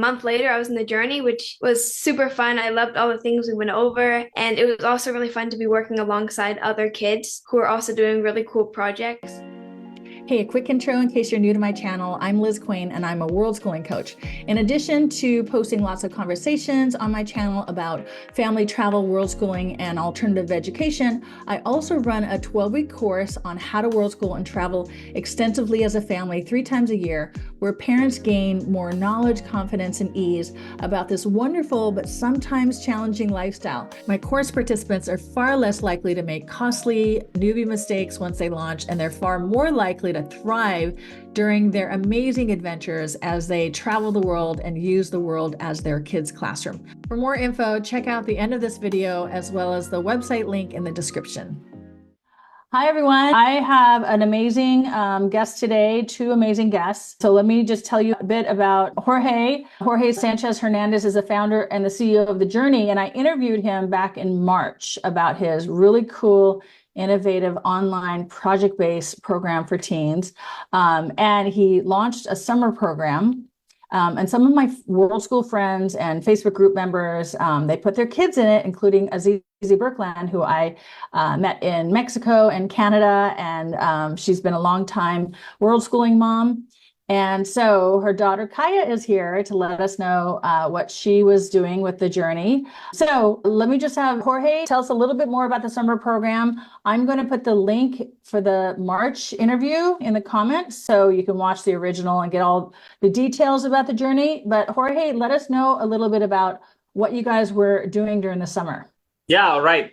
month later, I was in the journey, which was super fun. I loved all the things we went over. And it was also really fun to be working alongside other kids who are also doing really cool projects. Hey, a quick intro in case you're new to my channel. I'm Liz Quain and I'm a world schooling coach. In addition to posting lots of conversations on my channel about family travel, world schooling, and alternative education, I also run a 12-week course on how to world school and travel extensively as a family 3 times a year, where parents gain more knowledge, confidence, and ease about this wonderful but sometimes challenging lifestyle. My course participants are far less likely to make costly newbie mistakes once they launch, and they're far more likely to thrive during their amazing adventures as they travel the world and use the world as their kids' classroom. For more info, check out the end of this video as well as the website link in the description. Hi, everyone. I have an amazing guest today, 2 amazing guests. So let me just tell you a bit about Jorge. Jorge Sánchez Hernandez is the founder and the CEO of The Journey, and I interviewed him back in March about his really cool, innovative online project-based program for teens. And he launched a summer program. And some of my World School friends and Facebook group members, they put their kids in it, including Azizi Berkland, who I met in Mexico and Canada. And she's been a long time world schooling mom. And so her daughter Kaja is here to let us know what she was doing with The Journey. So let me just have Jorge tell us a little bit more about the summer program. I'm going to put the link for the March interview in the comments so you can watch the original and get all the details about The Journey. But Jorge, let us know a little bit about what you guys were doing during the summer. Yeah, all right.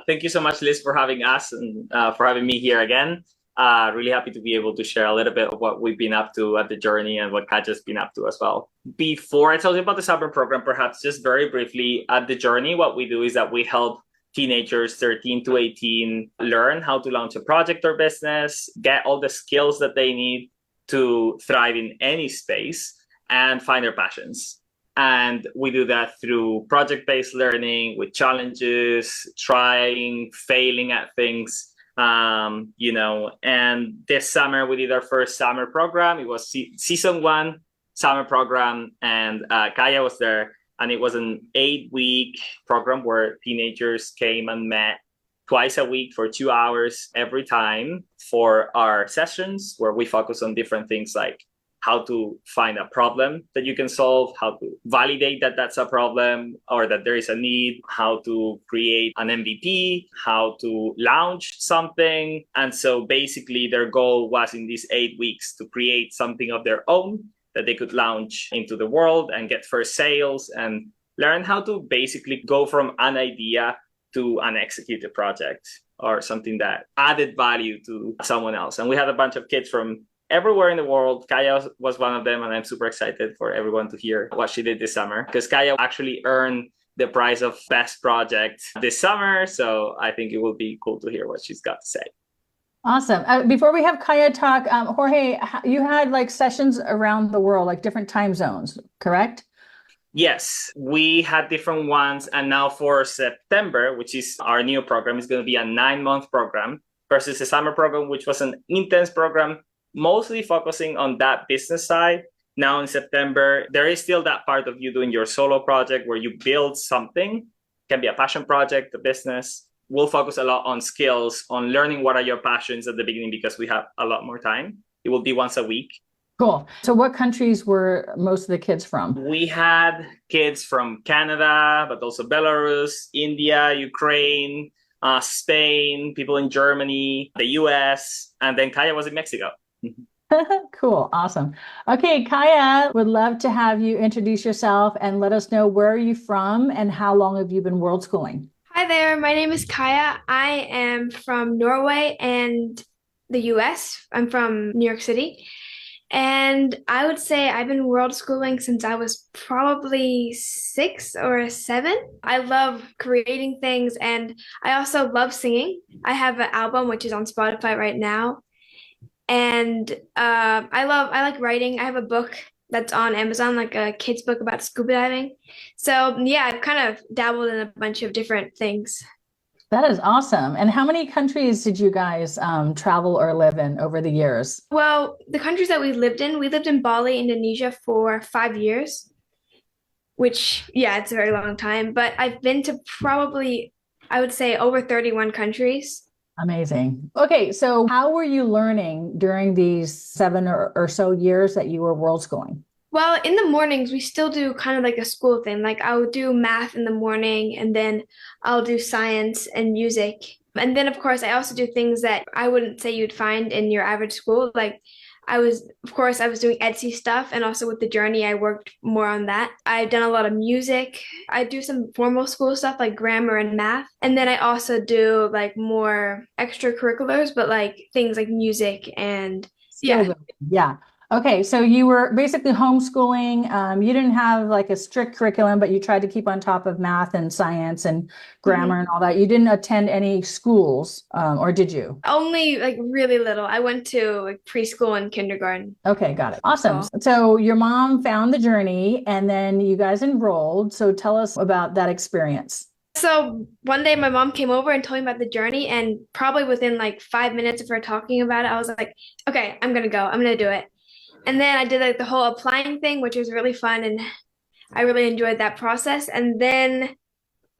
Thank you so much, Liz, for having us and for having me here again. Really happy to be able to share a little bit of what we've been up to at The Journey and what Kaja's been up to as well. Before I tell you about the summer program, perhaps just very briefly, at The Journey, what we do is that we help teenagers 13 to 18 learn how to launch a project or business, get all the skills that they need to thrive in any space and find their passions. And we do that through project-based learning with challenges, trying, failing at things. And this summer we did our first summer program. It was season 1 summer program, and Kaja was there, and it was an 8-week program where teenagers came and met twice a week for 2 hours every time for our sessions, where we focus on different things like how to find a problem that you can solve, how to validate that that's a problem or that there is a need, how to create an MVP, how to launch something. And so basically their goal was in these 8 weeks to create something of their own that they could launch into the world and get first sales and learn how to basically go from an idea to an executed project or something that added value to someone else. And we had a bunch of kids from everywhere in the world. Kaja was one of them, and I'm super excited for everyone to hear what she did this summer, because Kaja actually earned the prize of best project this summer. So I think it will be cool to hear what she's got to say. Awesome. Before we have Kaja talk, Jorge, you had like sessions around the world, like different time zones, correct? Yes, we had different ones. And now for September, which is our new program, is going to be a 9-month program versus a summer program, which was an intense program, mostly focusing on that business side. Now in September, there is still that part of you doing your solo project where you build something. It can be a passion project, a business. We'll focus a lot on skills, on learning what are your passions at the beginning, because we have a lot more time. It will be once a week. Cool. So what countries were most of the kids from? We had kids from Canada, but also Belarus, India, Ukraine, Spain, people in Germany, the US, and then Kaja was in Mexico. Cool. Awesome. Okay, Kaja, would love to have you introduce yourself and let us know where are you from and how long have you been world schooling? Hi there, my name is Kaja. I am from Norway and the US. I'm from New York City. And I would say I've been world schooling since I was probably 6 or 7. I love creating things, and I also love singing. I have an album which is on Spotify right now. And I like writing. I have a book that's on Amazon, like a kid's book about scuba diving. So yeah, I've kind of dabbled in a bunch of different things. That is awesome. And how many countries did you guys travel or live in over the years? Well, the countries that we lived in Bali, Indonesia for 5 years. which, yeah, it's a very long time. But I've been to probably, I would say, over 31 countries. Amazing. Okay, so how were you learning during these 7 or so years that you were world schooling? Well, in the mornings, we still do kind of like a school thing. Like I'll do math in the morning, and then I'll do science and music. And then, of course, I also do things that I wouldn't say you'd find in your average school. Like of course, I was doing Etsy stuff, and also with the journey, I worked more on that. I've done a lot of music. I do some formal school stuff like grammar and math. And then I also do like more extracurriculars, but like things like music and Skill yeah. building. Yeah. Okay, so you were basically homeschooling. You didn't have like a strict curriculum, but you tried to keep on top of math and science and grammar and all that. You didn't attend any schools, or did you? Only like really little. I went to like preschool and kindergarten. Okay, got it. Awesome. So, So your mom found the journey and then you guys enrolled. So tell us about that experience. so one day my mom came over and told me about the journey, and probably within like 5 minutes of her talking about it, I was like, okay, I'm gonna go. I'm gonna do it. And then I did like the whole applying thing, which was really fun, and I really enjoyed that process. And then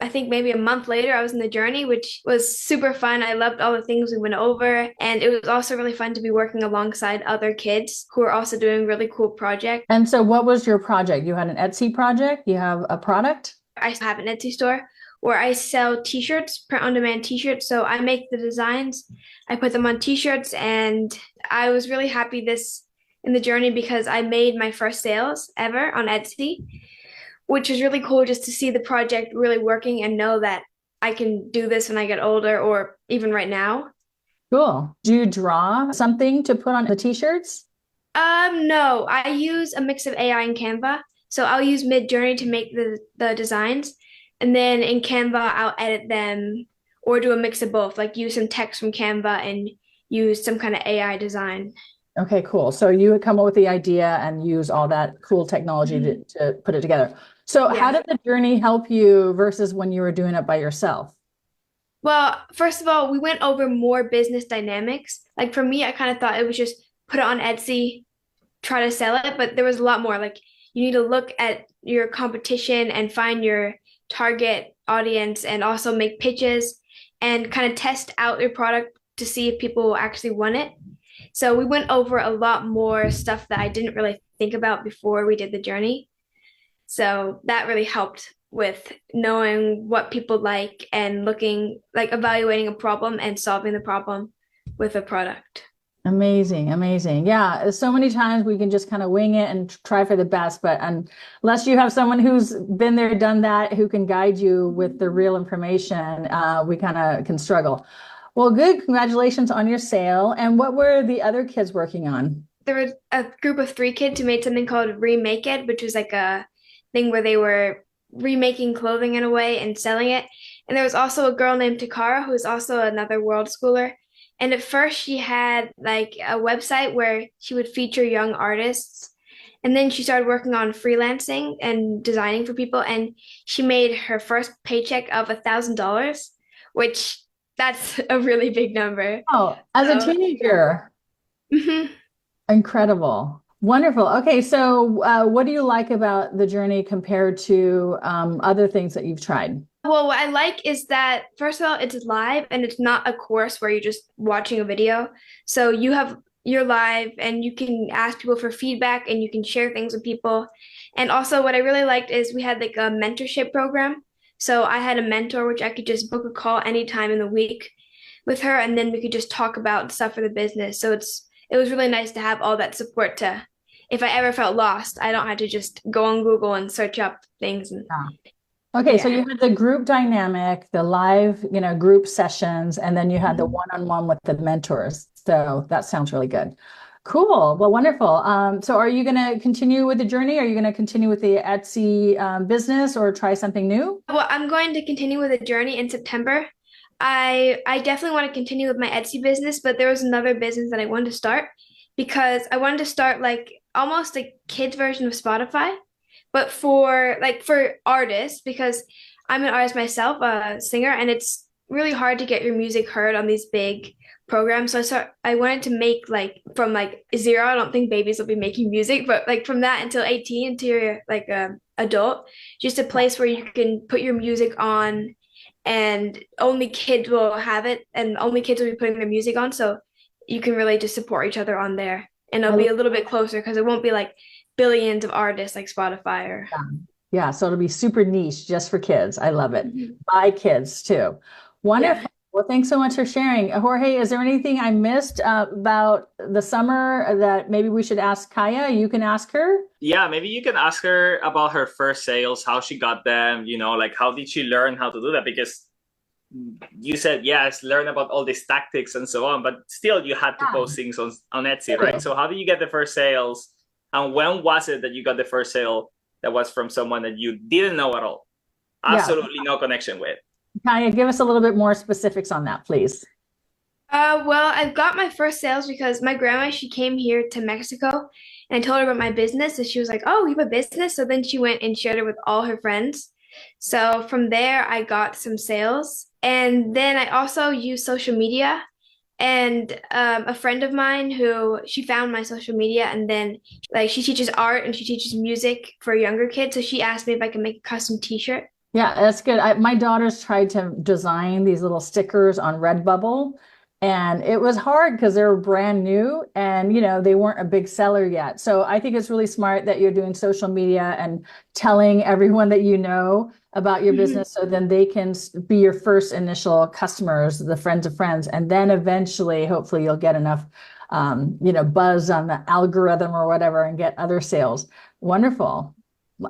I think maybe a month later, I was in the journey, which was super fun. I loved all the things we went over. And it was also really fun to be working alongside other kids who are also doing really cool projects. And so what was your project? You had an Etsy project? You have a product? I have an Etsy store where I sell t-shirts, print on demand t-shirts. So I make the designs, I put them on t-shirts, and I was really happy this in the journey because I made my first sales ever on Etsy, which is really cool just to see the project really working and know that I can do this when I get older or even right now. Cool. Do you draw something to put on the t-shirts? No, I use a mix of AI and Canva. So I'll use Midjourney to make the designs, and then in Canva I'll edit them or do a mix of both, like use some text from Canva and use some kind of AI design. Okay, cool. So you would come up with the idea and use all that cool technology Mhm. to put it together. So how Yeah. did the journey help you versus when you were doing it by yourself? Well, first of all, we went over more business dynamics. Like for me, I kind of thought it was just put it on Etsy, try to sell it, but there was a lot more. Like you need to look at your competition and find your target audience and also make pitches and kind of test out your product to see if people will actually want it. So we went over a lot more stuff that I didn't really think about before we did the journey. So that really helped with knowing what people like and looking like evaluating a problem and solving the problem with a product. Amazing, amazing. Yeah, so many times we can just kind of wing it and try for the best, but unless you have someone who's been there, done that, who can guide you with the real information, we kind of can struggle. Well, good. Congratulations on your sale. And what were the other kids working on? There was a group of three kids who made something called Remake It, which was like a thing where they were remaking clothing in a way and selling it. And there was also a girl named Takara, who is also another world schooler. And at first, she had like a website where she would feature young artists. And then she started working on freelancing and designing for people. And she made her first paycheck of $1,000, which that's a really big number. Oh, as a So, teenager. mhm. Incredible. Wonderful. Okay, so what do you like about the journey compared to other things that you've tried? Well, what I like is that, first of all, it's live and it's not a course where you're just watching a video. So you're live and you can ask people for feedback and you can share things with people. And also what I really liked is we had like a mentorship program. So I had a mentor which I could just book a call anytime in the week with her, and then we could just talk about stuff for the business. So it was really nice to have all that support to, if I ever felt lost, I don't have to just go on Google and search up things. And Okay, so yeah. you had the group dynamic, the live, group sessions, and then you had the one-on-one with the mentors. So that sounds really good. Cool. Well, wonderful. So are you going to continue with the journey? Are you going to continue with the Etsy business or try something new? Well, I'm going to continue with the journey in September. I definitely want to continue with my Etsy business, but there was another business that I wanted to start because I wanted to start like almost a kids version of Spotify, but for artists, because I'm an artist myself, a singer, and it's really hard to get your music heard on these big programs. So I wanted to make like from like zero. I don't think babies will be making music, but like from that until 18 until you're like a adult, just a place where you can put your music on and only kids will have it and only kids will be putting their music on. So you can really just support each other on there. And it'll be a little bit closer because it won't be like billions of artists like Spotify or Yeah, so it'll be super niche just for kids. I love it. By kids too. Wonderful. Yeah. Well, thanks so much for sharing. Jorge, is there anything I missed about the summer that maybe we should ask Kaja? You can ask her. Yeah, maybe you can ask her about her first sales, how she got them, like how did she learn how to do that? Because you said, yes, learn about all these tactics and so on, but still you had to post things on Etsy, right? So how did you get the first sales? And when was it that you got the first sale that was from someone that you didn't know at all? Absolutely no connection with. Kaja, give us a little bit more specifics on that, please. Well, I've got my first sales because my grandma, she came here to Mexico and I told her about my business and she was like, oh, you have a business? So then she went and shared it with all her friends. So from there, I got some sales. And then I also used social media. And a friend of mine who she found my social media and then like she teaches art and she teaches music for younger kids. So she asked me if I could make a custom t-shirt. Yeah, that's good. My daughters tried to design these little stickers on Redbubble, and it was hard because they were brand new and, they weren't a big seller yet. So I think it's really smart that you're doing social media and telling everyone that you know about your business so then they can be your first initial customers, the friends of friends. And then eventually, hopefully you'll get enough, buzz on the algorithm or whatever and get other sales. Wonderful.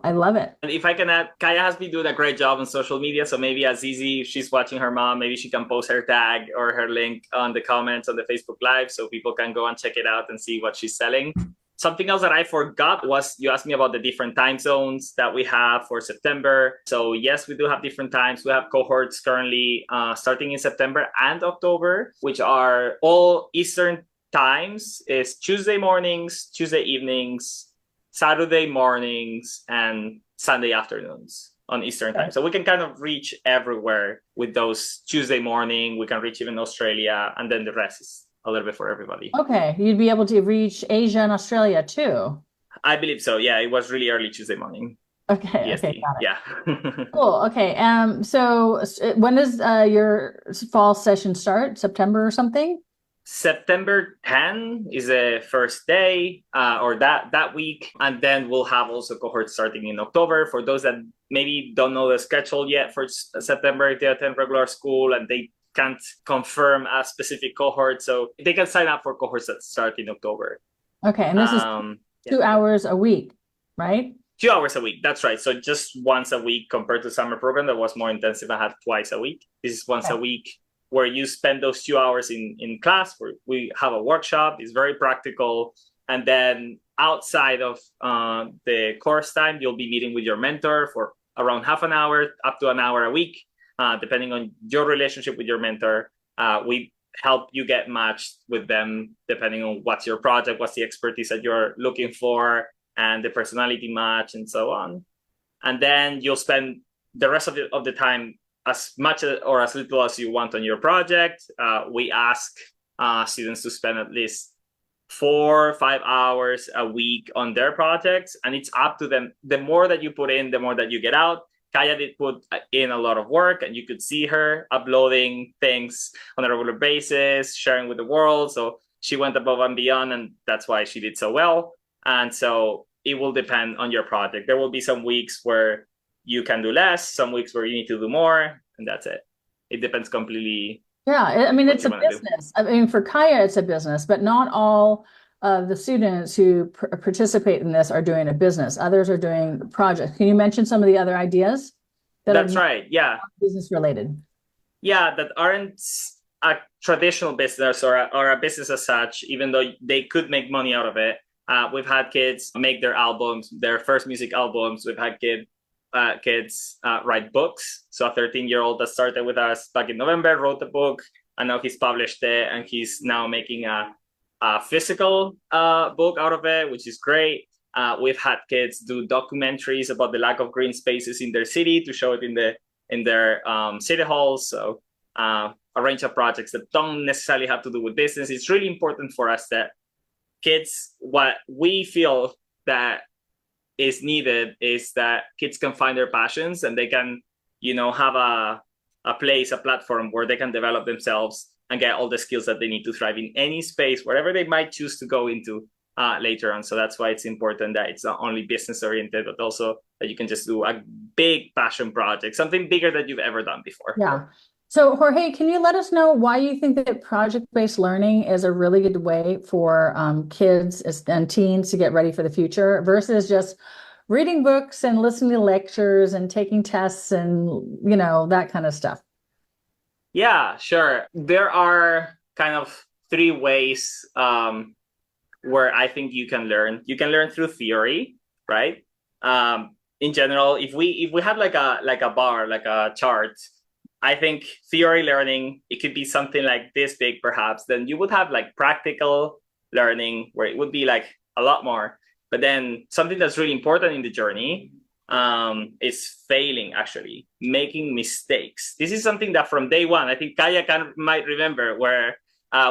I love it. And if I can add, Kaja has been doing a great job on social media. So maybe Azizi, if she's watching her mom, maybe she can post her tag or her link on the comments on the Facebook Live so people can go and check it out and see what she's selling. Something else that I forgot was you asked me about the different time zones that we have for September. So yes, we do have different times. We have cohorts currently starting in September and October, which are all Eastern times. Is Tuesday mornings, Tuesday evenings, Saturday mornings, and Sunday afternoons on Eastern time. So we can kind of reach everywhere with those. Tuesday morning, we can reach even Australia, and then the rest is a little bit for everybody. Okay, you'd be able to reach Asia and Australia too. I believe so. Yeah, it was really early Tuesday morning. Okay, EST. okay, got it. Yeah. Cool. Okay. So when does your fall session start? September or something? September 10 is the first day or that week. And then we'll have also cohorts starting in October. For those that maybe don't know the schedule yet for September, if they attend regular school and they can't confirm a specific cohort. So they can sign up for cohorts that start in October. Okay. And this is 2 hours a week, right? 2 hours a week. That's right. So just once a week compared to summer program that was more intensive. I had twice a week. This is once a week, where you spend those 2 hours in class, where we have a workshop. It's very practical. And then outside of the course time, you'll be meeting with your mentor for around half an hour, up to an hour a week, depending on your relationship with your mentor. We help you get matched with them, depending on what's your project, what's the expertise that you're looking for, and the personality match, and so on. And then you'll spend the rest of the time as much or as little as you want on your project. We ask students to spend at least 4 or 5 hours a week on their projects, and it's up to them. The more that you put in, the more that you get out. Kaja did put in a lot of work, and you could see her uploading things on a regular basis, sharing with the world. So she went above and beyond, and that's why she did so well. And so it will depend on your project. There will be some weeks where you can do less, some weeks where you need to do more, and that's it. It depends completely. Yeah, I mean, it's a business. I mean, for Kaja, it's a business, but not all of the students who participate in this are doing a business. Others are doing projects. Can you mention some of the other ideas that's right? Yeah, business related. Yeah, that aren't a traditional business or a business as such, even though they could make money out of it. We've had kids make their albums, their first music albums. We've had kids write books. So a 13-year-old that started with us back in November wrote the book, and now he's published it, and he's now making a physical book out of it, which is great. We've had kids do documentaries about the lack of green spaces in their city to show it in their city halls. So a range of projects that don't necessarily have to do with business. It's really important for us that kids, what we feel that is needed is that kids can find their passions and they can, have a place, a platform where they can develop themselves and get all the skills that they need to thrive in any space, wherever they might choose to go into later on. So that's why it's important that it's not only business oriented, but also that you can just do a big passion project, something bigger that you've ever done before. Yeah. So Jorge, can you let us know why you think that project-based learning is a really good way for kids and teens to get ready for the future versus just reading books and listening to lectures and taking tests and, that kind of stuff? Yeah, sure. There are kind of three ways where I think you can learn. You can learn through theory, right? In general, if we had like a bar, like a chart, I think theory learning, it could be something like this big, perhaps. Then you would have like practical learning where it would be like a lot more. But then something that's really important in the journey is failing, actually, making mistakes. This is something that from day one, I think Kaja might remember, where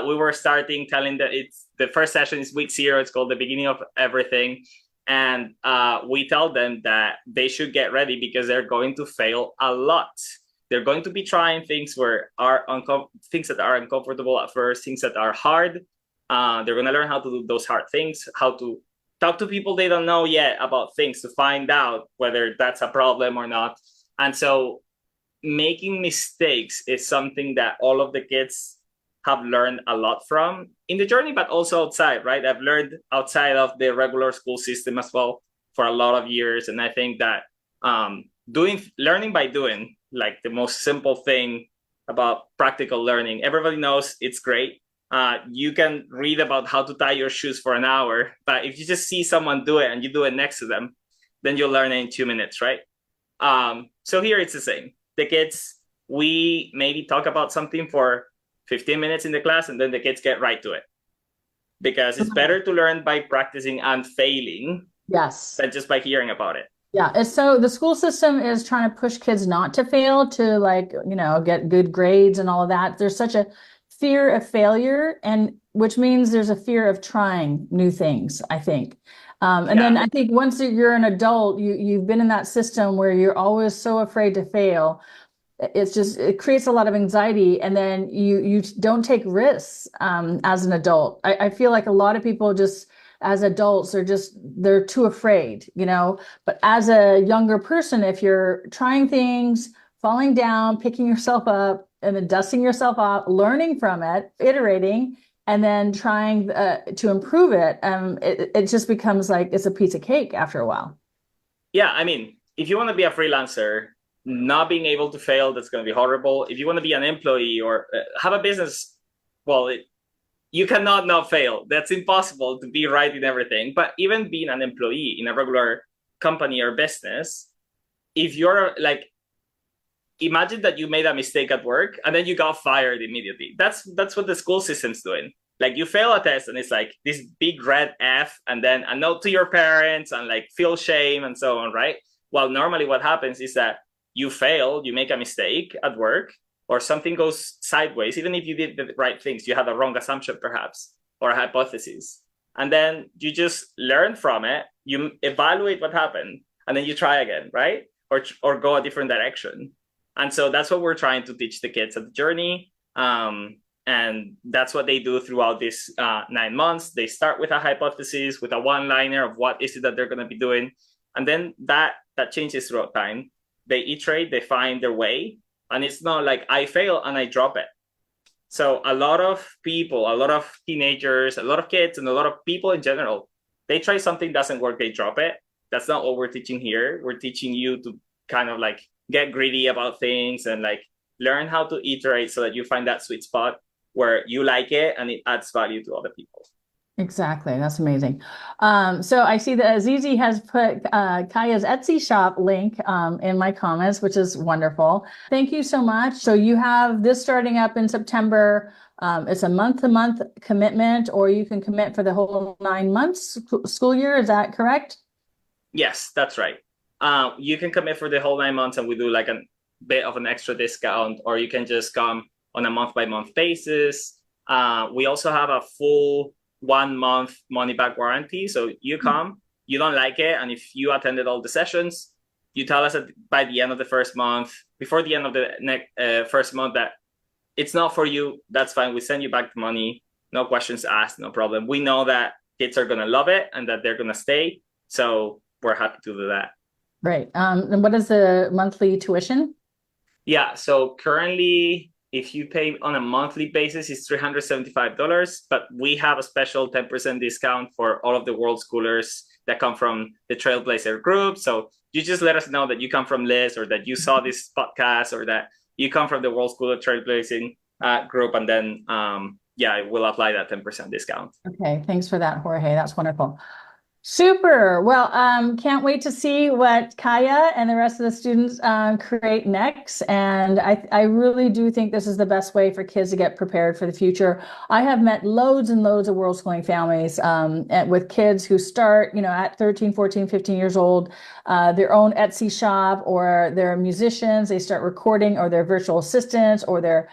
we were starting telling that it's the first session is week 0. It's called the beginning of everything. And we tell them that they should get ready because they're going to fail a lot. They're going to be trying things things that are uncomfortable at first, things that are hard. They're going to learn how to do those hard things, how to talk to people they don't know yet about things to find out whether that's a problem or not. And so making mistakes is something that all of the kids have learned a lot from in the journey, but also outside, right? I've learned outside of the regular school system as well for a lot of years. And I think that learning by doing, like the most simple thing about practical learning, everybody knows it's great. You can read about how to tie your shoes for an hour, but if you just see someone do it and you do it next to them, then you'll learn it in 2 minutes, right? So here it's the same. The kids, we maybe talk about something for 15 minutes in the class, and then the kids get right to it. Because it's better to learn by practicing and failing than just by hearing about it. Yeah. And so the school system is trying to push kids not to fail, to get good grades and all of that. There's such a fear of failure, and which means there's a fear of trying new things, I think. Then I think once you're an adult, you've been in that system where you're always so afraid to fail. It creates a lot of anxiety, and then you don't take risks as an adult. I feel like a lot of people just as adults they're too afraid, but as a younger person, if you're trying things, falling down, picking yourself up, and then dusting yourself off, learning from it, iterating, and then trying to improve it, it just becomes like it's a piece of cake after a while. Yeah, I mean, if you want to be a freelancer, not being able to fail, that's going to be horrible. If you want to be an employee or have a business, well, you cannot not fail. That's impossible to be right in everything. But even being an employee in a regular company or business, if you're like, imagine that you made a mistake at work and then you got fired immediately. That's what the school system's doing. Like you fail a test and it's like this big red F and then a note to your parents and like feel shame and so on, right? Well, normally what happens is that you fail, you make a mistake at work, or something goes sideways, even if you did the right things, you had a wrong assumption perhaps, or a hypothesis. And then you just learn from it, you evaluate what happened, and then you try again, right? Or go a different direction. And so that's what we're trying to teach the kids at the journey. And that's what they do throughout this 9 months. They start with a hypothesis, with a one-liner of what is it that they're going to be doing. And then that changes throughout time. They iterate, they find their way. And it's not like I fail and I drop it. So a lot of people, a lot of teenagers, a lot of kids, and a lot of people in general, they try something, doesn't work, they drop it. That's not what we're teaching here. We're teaching you to kind of like get greedy about things and like learn how to iterate so that you find that sweet spot where you like it and it adds value to other people. Exactly. That's amazing. So I see that Azizi has put Kaja's Etsy shop link in my comments, which is wonderful. Thank you so much. So you have this starting up in September. It's a month-to-month commitment, or you can commit for the whole 9 months school year. Is that correct? Yes, that's right. You can commit for the whole 9 months and we do like a bit of an extra discount, or you can just come on a month-by-month basis. We also have a full 1 month money-back warranty. So you come, you don't like it, and if you attended all the sessions, you tell us by the end of the first month, before the end of the first month, that it's not for you. That's fine. We send you back the money. No questions asked, no problem. We know that kids are going to love it and that they're going to stay. So we're happy to do that. Right. And what is the monthly tuition? Yeah. So currently, if you pay on a monthly basis, it's $375, but we have a special 10% discount for all of the Worldschoolers that come from the Trailblazer group. So you just let us know that you come from Liz, or that you saw this podcast, or that you come from the Worldschooler Trailblazing group, and then we'll apply that 10% discount. Okay, thanks for that, Jorge. That's wonderful. Super. Well, can't wait to see what Kaja and the rest of the students create next. And I really do think this is the best way for kids to get prepared for the future. I have met loads and loads of world-schooling families with kids who start, at 13, 14, 15 years old, their own Etsy shop, or they're musicians. They start recording, or they're virtual assistants, or they're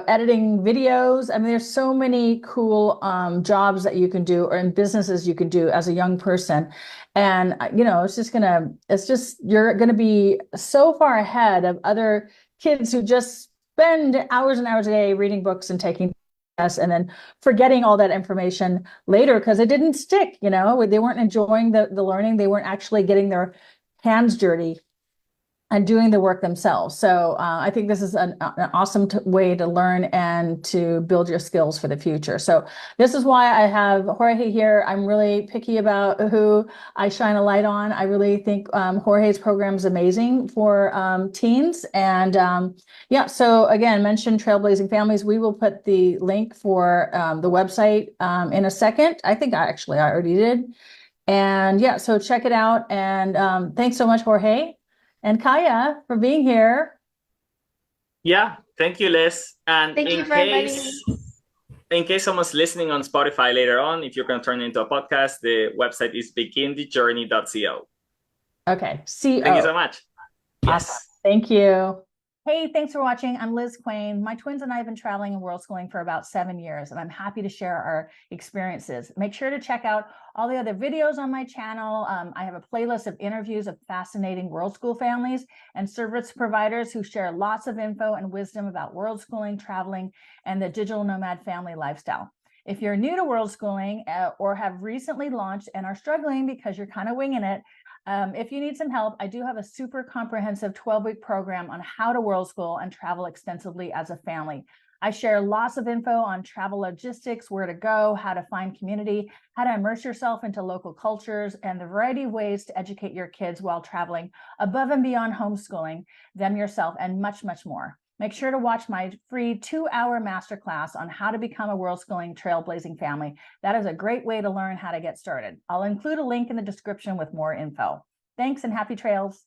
editing videos. I mean, there's so many cool jobs that you can do, or in businesses you can do as a young person. And, you're going to be so far ahead of other kids who just spend hours and hours a day reading books and taking tests, and then forgetting all that information later because it didn't stick. They weren't enjoying the learning. They weren't actually getting their hands dirty and doing the work themselves. So I think this is an awesome way to learn and to build your skills for the future. So this is why I have Jorge here. I'm really picky about who I shine a light on. I really think Jorge's program is amazing for teens. And so again, mention Trailblazing Families. We will put the link for the website in a second. I think I already did. And so check it out. And thanks so much, Jorge. And Kaja, for being here. Yeah, thank you, Liz. And thank you for inviting me. In case someone's listening on Spotify later on, if you're going to turn it into a podcast, the website is beginthejourney.co. Okay, Thank you so much. Yes. Awesome. Thank you. Hey, thanks for watching. I'm Liz Quain. My twins and I have been traveling and world schooling for about 7 years, and I'm happy to share our experiences. Make sure to check out all the other videos on my channel. I have a playlist of interviews of fascinating world school families and service providers who share lots of info and wisdom about world schooling, traveling, and the digital nomad family lifestyle. If you're new to world schooling or have recently launched and are struggling because you're kind of winging it, if you need some help, I do have a super comprehensive 12-week program on how to world school and travel extensively as a family. I share lots of info on travel logistics, where to go, how to find community, how to immerse yourself into local cultures, and the variety of ways to educate your kids while traveling above and beyond homeschooling them yourself, and much, much more. Make sure to watch my free 2-hour masterclass on how to become a world schooling trailblazing family. That is a great way to learn how to get started. I'll include a link in the description with more info. Thanks and happy trails.